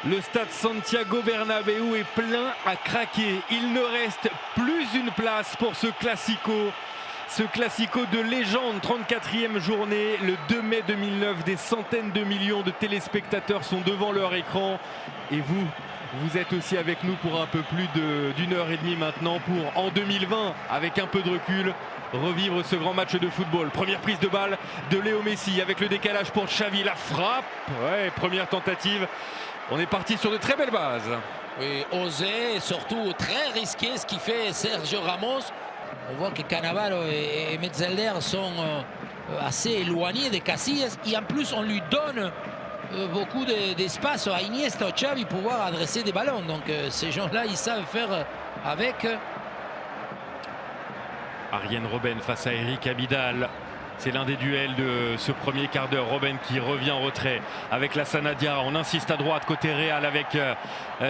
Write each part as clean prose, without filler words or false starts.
Le stade Santiago Bernabéu est plein à craquer. Il ne reste plus une place pour ce classico. Ce classico de légende, 34e journée, le 2 mai 2009. Des centaines de millions de téléspectateurs sont devant leur écran. Et vous êtes aussi avec nous pour un peu plus d'une heure et demie maintenant pour, en 2020, avec un peu de recul, revivre ce grand match de football. Première prise de balle de Léo Messi avec le décalage pour Xavi. La frappe, ouais, première tentative. On est parti sur de très belles bases. Oui, osé et surtout très risqué ce qui fait Sergio Ramos. On voit que Cannavaro et Metzelder sont assez éloignés des Casillas. Et en plus, on lui donne beaucoup d'espace à Iniesta, à Xavi pour pouvoir adresser des ballons. Donc ces gens-là, ils savent faire avec. Arjen Robben face à Eric Abidal. C'est l'un des duels de ce premier quart d'heure. Robben qui revient en retrait avec Lassana Diarra. On insiste à droite côté Real avec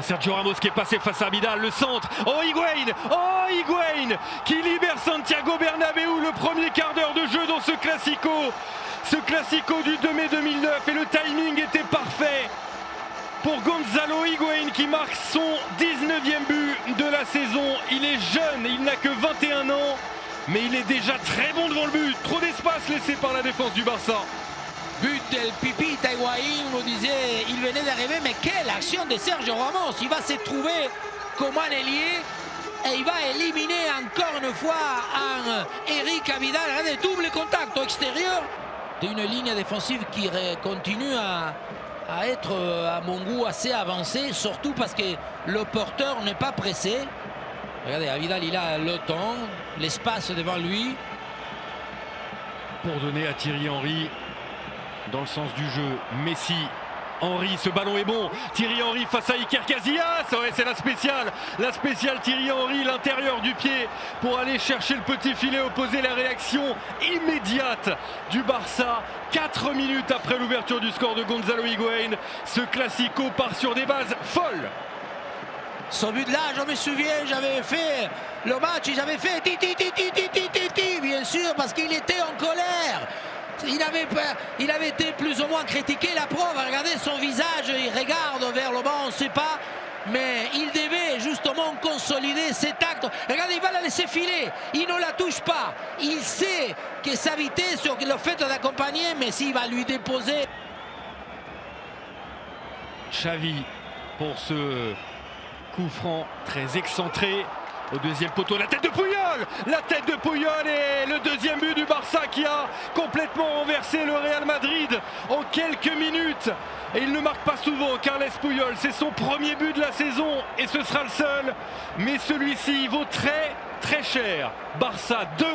Sergio Ramos qui est passé face à Abidal. Le centre. Oh Higuaín qui libère Santiago Bernabéu. Le premier quart d'heure de jeu dans ce classico. Ce classico du 2 mai 2009. Et le timing était parfait pour Gonzalo Higuaín qui marque son 19e but de la saison. Il est jeune, il n'a que 21 ans. Mais il est déjà très bon devant le but. Trop d'espace laissé par la défense du Barça. But del Pipita Higuaín, vous disiez, il venait d'arriver, mais quelle action de Sergio Ramos. Il va se trouver comme un ailier et il va éliminer encore une fois un Eric Abidal. Regardez, double contact au extérieur d'une ligne défensive qui continue à être à mon goût assez avancée, surtout parce que le porteur n'est pas pressé. Regardez, Abidal, il a le temps, l'espace devant lui. Pour donner à Thierry Henry dans le sens du jeu. Messi, Henry, ce ballon est bon. Thierry Henry face à Iker Casillas. Ouais, c'est la spéciale Thierry Henry, l'intérieur du pied pour aller chercher le petit filet opposé. La réaction immédiate du Barça. 4 minutes après l'ouverture du score de Gonzalo Higuaín. Ce classico part sur des bases folles. Ce but-là, je me souviens, j'avais fait le match, j'avais fait ti, bien sûr, parce qu'il était en colère. Il avait été plus ou moins critiqué, la preuve. Regardez son visage, il regarde vers le bas, on ne sait pas. Mais il devait justement consolider cet acte. Regardez, il va la laisser filer. Il ne la touche pas. Il sait que sa vitesse sur le fait d'accompagner, mais s'il va lui déposer. Xavi pour ce coup franc très excentré au deuxième poteau. La tête de Puyol et le deuxième but du Barça qui a complètement renversé le Real Madrid en quelques minutes. Et il ne marque pas souvent, Carles Puyol. C'est son premier but de la saison et ce sera le seul. Mais celui-ci vaut très très cher. Barça 2,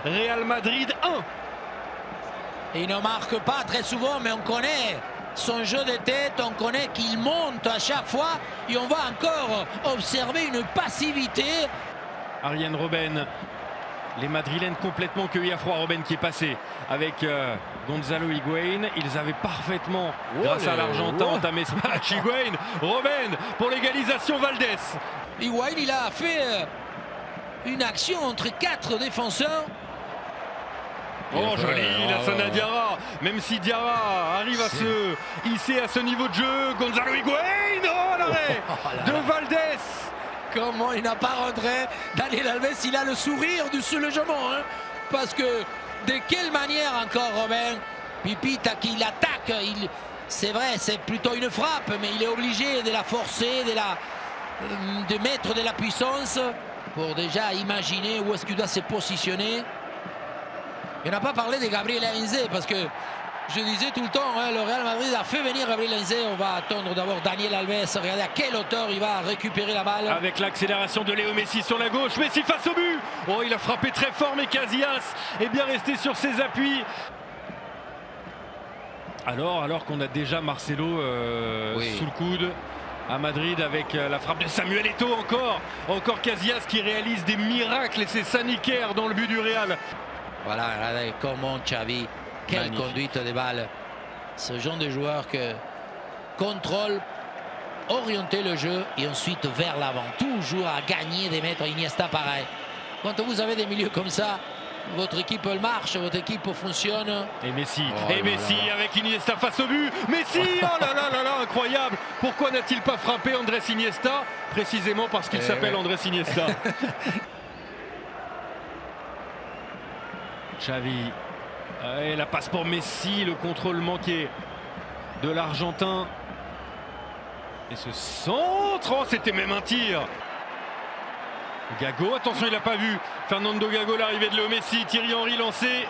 Real Madrid 1. Et il ne marque pas très souvent, mais on connaît son jeu de tête, on connaît qu'il monte à chaque fois et on va encore observer une passivité. Arjen Robben, les Madrilènes complètement cueillis à froid. Robben qui est passé avec Gonzalo Higuaín. Ils avaient parfaitement, grâce à l'Argentin, entamé ce match. Higuaín, Robben pour l'égalisation, Valdés. Higuaín, il a fait une action entre 4 défenseurs. Oh joli, Lassana Diarra. Même si Diarra arrive à se hisser à ce niveau de jeu, Gonzalo Higuaín, oh l'arrêt de Valdés. Comment il n'a pas rentré. Daniel Alves, il a le sourire du soulagement, hein, parce que de quelle manière encore Robben, Pipita qui l'attaque, c'est vrai, c'est plutôt une frappe, mais il est obligé de la forcer, de mettre de la puissance pour déjà imaginer où est-ce qu'il doit se positionner. Il n'a pas parlé de Gabriel Heinze parce que je disais tout le temps, hein, le Real Madrid a fait venir Gabriel Heinze. On va attendre d'abord Daniel Alves. Regardez à quelle hauteur il va récupérer la balle. Avec l'accélération de Léo Messi sur la gauche. Messi face au but. Oh, il a frappé très fort, mais Casillas est bien resté sur ses appuis. Alors qu'on a déjà Marcelo sous le coude à Madrid avec la frappe de Samuel Eto'o encore Casillas qui réalise des miracles et c'est Saniker dans le but du Real. Voilà, regardez comment Xavi, quelle conduite de balle. Ce genre de joueur que contrôle, orienter le jeu et ensuite vers l'avant. Toujours à gagner des mètres. Iniesta pareil. Quand vous avez des milieux comme ça, votre équipe elle marche, votre équipe fonctionne. Et Messi, Oh et Messi avec Iniesta face au but. Messi, oh là là là là, incroyable. Pourquoi n'a-t-il pas frappé Andrés Iniesta? Précisément parce qu'il s'appelle Andrés Iniesta. Xavi, et la passe pour Messi, le contrôle manqué de l'Argentin. Et ce centre, oh, c'était même un tir. Gago, attention, il n'a pas vu Fernando Gago, l'arrivée de Léo Messi. Thierry Henry lancé.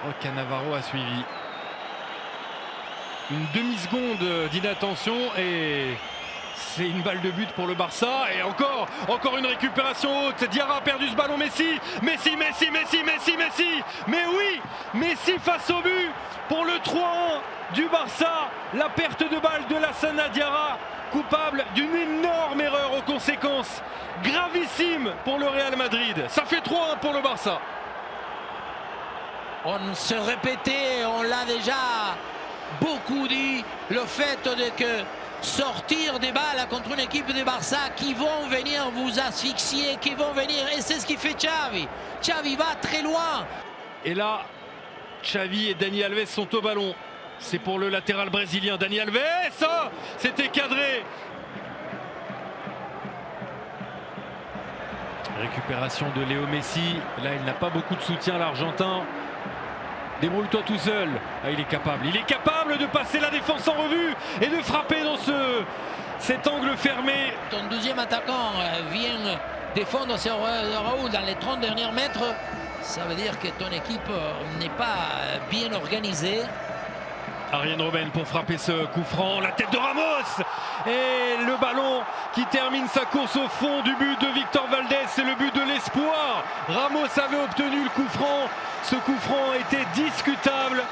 Oh, Cannavaro a suivi. Une demi-seconde d'inattention et c'est une balle de but pour le Barça. Et encore une récupération haute. Diarra a perdu ce ballon. Messi. Mais oui, Messi face au but pour le 3-1 du Barça. La perte de balle de Lassana Diarra, coupable d'une énorme erreur aux conséquences gravissimes pour le Real Madrid. Ça fait 3-1 pour le Barça. On se répétait, on l'a déjà beaucoup dit, le fait de que sortir des balles contre une équipe de Barça qui vont venir vous asphyxier, qui vont venir, et c'est ce qui fait Xavi. Xavi va très loin. Et là, Xavi et Dani Alves sont au ballon. C'est pour le latéral brésilien Dani Alves. Oh, c'était cadré. Récupération de Léo Messi. Là, il n'a pas beaucoup de soutien, l'Argentin. Débrouille-toi tout seul. Ah, il est capable de passer la défense en revue et de frapper dans cet angle fermé. Ton deuxième attaquant vient défendre sur Raúl dans les 30 derniers mètres. Ça veut dire que ton équipe n'est pas bien organisée. Arjen Robben pour frapper ce coup franc, la tête de Ramos et le ballon qui termine sa course au fond du but de Victor Valdés. C'est le but de l'espoir. Ramos avait obtenu le coup franc. Ce coup franc était discutable.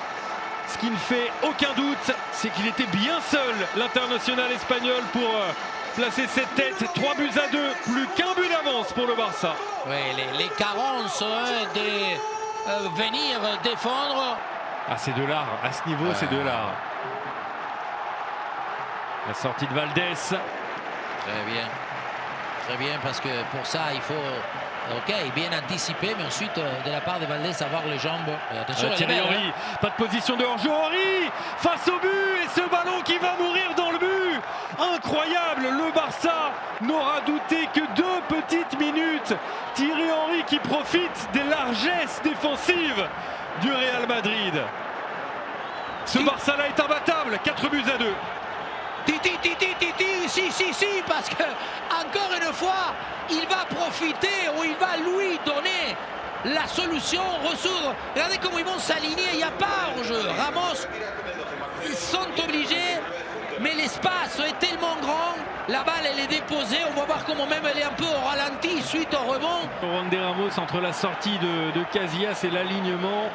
Ce qui ne fait aucun doute, c'est qu'il était bien seul, l'international espagnol, pour placer cette tête. 3-2, plus qu'un but d'avance pour le Barça. Oui, les carences de venir défendre. Ah, c'est de l'art, à ce niveau, c'est de l'art. La sortie de Valdés. Très bien, parce que pour ça, il faut bien anticiper, mais ensuite, de la part de Valdés, avoir les jambes. Attention, Thierry Henry, pas de position de hors-jeu. Henry face au but, et ce ballon qui va mourir dans le but. Incroyable, le Barça n'aura douté que 2 petites minutes. Thierry Henry qui profite des largesses défensives du Real Madrid. Ce Barça-là est imbattable, 4-2. Si, parce que encore une fois, il va profiter ou il va lui donner la solution, ressoudre. Regardez comment ils vont s'aligner, il n'y a pas hors-jeu. Ramos, ils sont obligés, mais l'espace est tellement grand. La balle, elle est déposée, on va voir comment même elle est un peu au ralenti suite au rebond. Juan de Ramos entre la sortie de Casillas et l'alignement.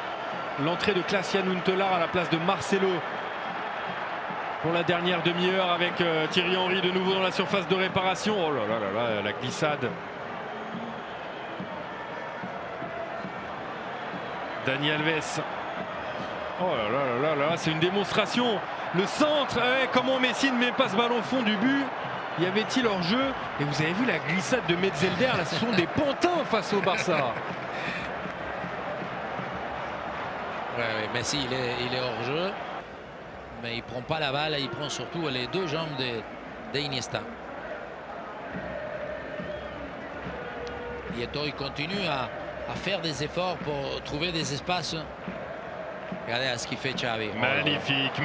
L'entrée de Klaas-Jan Huntelaar à la place de Marcelo pour la dernière demi-heure avec Thierry Henry de nouveau dans la surface de réparation. Oh là là là là, la glissade. Dani Alves. Oh là là là là, c'est une démonstration. Le centre, comment Messi ne met pas ce ballon au fond du but? Y avait-il hors-jeu? Et vous avez vu la glissade de Metzelder, là, ce sont des pantins face au Barça. Oui, Messi, il est hors-jeu. Mais il ne prend pas la balle, il prend surtout les 2 jambes d'Iniesta. Nieto, il continue à faire des efforts pour trouver des espaces. Regardez ce qu'il fait Xavi. Magnifique,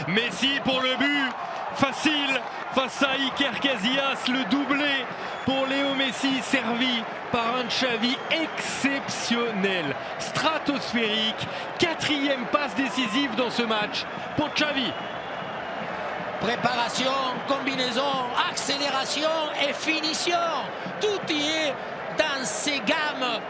Messi pour le but. Facile face à Iker Casillas, le doublé pour Léo Messi, servi par un Xavi exceptionnel, stratosphérique. 4e passe décisive dans ce match pour Xavi. Préparation, combinaison, accélération et finition. Tout y est dans ces gammes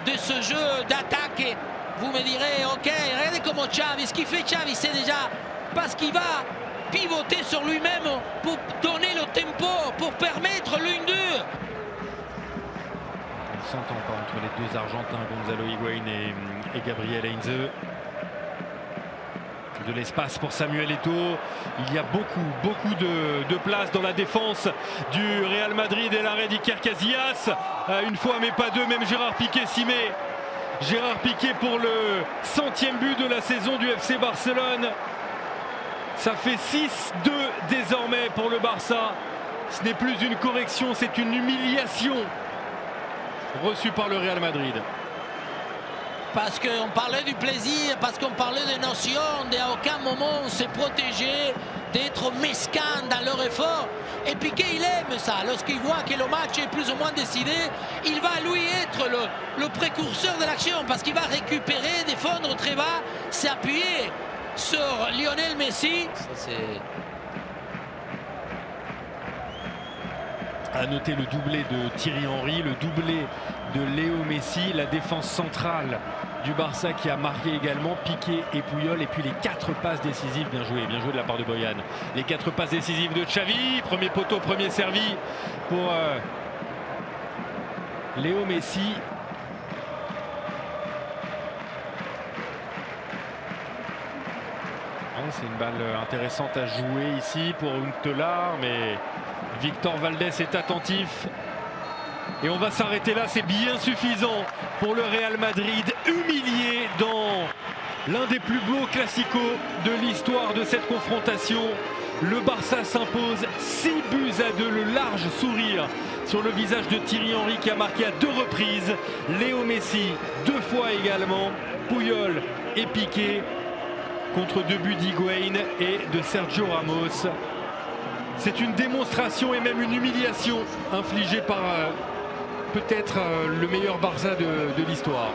de ce jeu d'attaque. Et vous me direz, ok, regardez comment Xavi, ce qu'il fait Xavi, c'est déjà parce qu'il va pivoter sur lui-même pour donner le tempo, pour permettre l'une-deux. On ne s'entend pas entre les 2 Argentins, Gonzalo Higuaín et Gabriel Heinze. De l'espace pour Samuel Eto'o. Il y a beaucoup de place dans la défense du Real Madrid et l'arrêt d'Iker Casillas. Une fois mais pas deux, même Gérard Piqué s'y met. Gérard Piqué pour le 100e but de la saison du FC Barcelone. Ça fait 6-2 désormais pour le Barça. Ce n'est plus une correction, c'est une humiliation reçue par le Real Madrid. Parce qu'on parlait du plaisir, parce qu'on parlait des notions, à aucun moment on s'est protégé d'être mesquin dans leur effort. Et Piqué, il aime ça. Lorsqu'il voit que le match est plus ou moins décidé, il va lui être le précurseur de l'action, parce qu'il va récupérer, défendre très bas, s'appuyer sur Lionel Messi. Ça, c'est... À noter le doublé de Thierry Henry, le doublé de Léo Messi, la défense centrale du Barça qui a marqué également, Piqué et Puyol, et puis les 4 passes décisives, bien joué de la part de Boyan. Les 4 passes décisives de Xavi, premier poteau, premier servi pour Léo Messi. C'est une balle intéressante à jouer ici pour Huntelaar, mais Victor Valdés est attentif. Et on va s'arrêter là, c'est bien suffisant pour le Real Madrid, humilié dans l'un des plus beaux classicos de l'histoire de cette confrontation. Le Barça s'impose 6-2, le large sourire sur le visage de Thierry Henry qui a marqué à 2 reprises. Léo Messi 2 fois également, Puyol et Piqué contre 2 buts d'Higuaín et de Sergio Ramos. C'est une démonstration et même une humiliation infligée par peut-être le meilleur Barça de l'histoire.